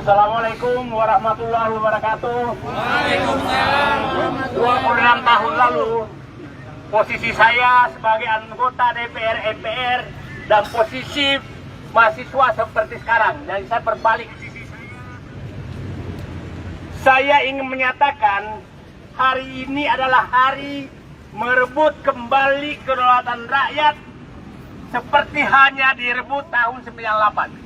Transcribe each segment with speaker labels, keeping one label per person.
Speaker 1: Assalamualaikum warahmatullahi wabarakatuh.
Speaker 2: Waalaikumsalam.
Speaker 1: 26 tahun lalu, posisi saya sebagai anggota DPR MPR dan posisi mahasiswa seperti sekarang. Dan saya berbalik. Saya ingin menyatakan hari ini adalah hari merebut kembali kedaulatan rakyat seperti hanya direbut tahun 98.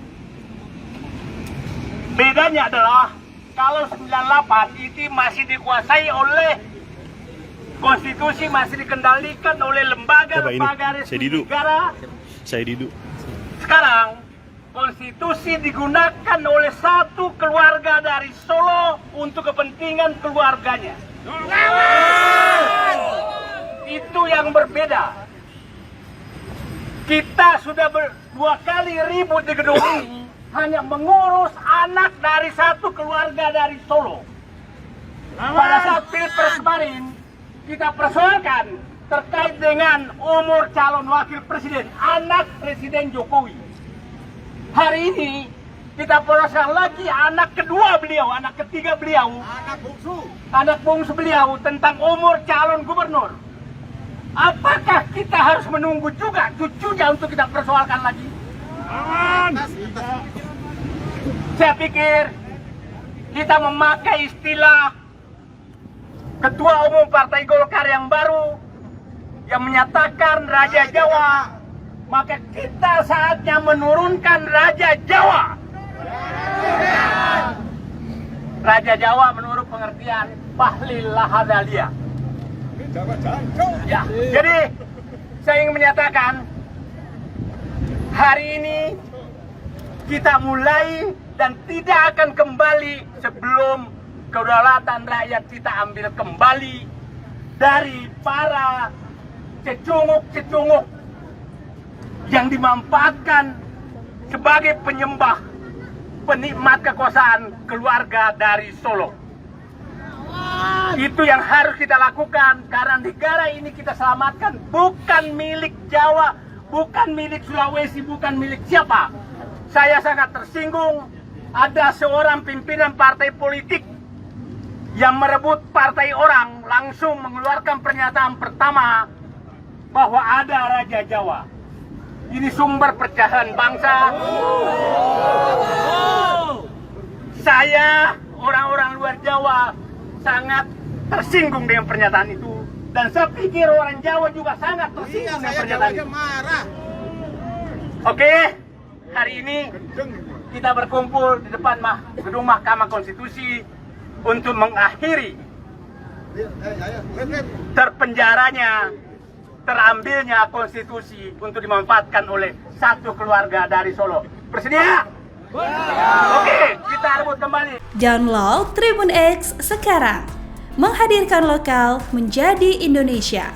Speaker 1: Bedanya adalah kalau 98 itu masih dikuasai oleh konstitusi, masih dikendalikan oleh lembaga-lembaga resmi negara. Sekarang konstitusi digunakan oleh satu keluarga dari Solo untuk kepentingan keluarganya. Itu yang berbeda. Kita sudah dua kali ribut di gedung ini hanya mengurus anak dari satu keluarga dari Solo. Pada saat Pilpres kemarin, kita persoalkan terkait dengan umur calon wakil presiden, anak Presiden Jokowi. Hari ini, kita persoalkan lagi anak kedua beliau, anak ketiga beliau, anak bungsu beliau tentang umur calon gubernur. Apakah kita harus menunggu juga cucunya untuk kita persoalkan lagi? Saya pikir kita memakai istilah Ketua Umum Partai Golkar yang baru yang menyatakan Raja Jawa, maka kita saatnya menurunkan Raja Jawa. Raja Jawa menurut pengertian Bahlil Lahadalia. Ya, jadi saya ingin menyatakan hari ini kita mulai dan tidak akan kembali sebelum kedaulatan rakyat kita ambil kembali dari para cecunguk-cecunguk yang dimanfaatkan sebagai penyembah penikmat kekuasaan keluarga dari Solo. Itu yang harus kita lakukan karena negara ini kita selamatkan bukan milik Jawa, bukan milik Sulawesi, bukan milik siapa. Saya sangat tersinggung ada seorang pimpinan partai politik yang merebut partai orang langsung mengeluarkan pernyataan pertama bahwa ada Raja Jawa. Ini sumber perpecahan bangsa. Saya orang-orang luar Jawa sangat tersinggung dengan pernyataan itu dan saya pikir orang Jawa juga sangat tersinggung dengan pernyataan itu. Oke, hari ini kita berkumpul di depan gedung Mahkamah Konstitusi untuk mengakhiri terpenjaranya, terambilnya konstitusi untuk dimanfaatkan oleh satu keluarga dari Solo. Bersedia? Oke, kita rebut kembali.
Speaker 3: Download Tribun X sekarang, menghadirkan lokal menjadi Indonesia.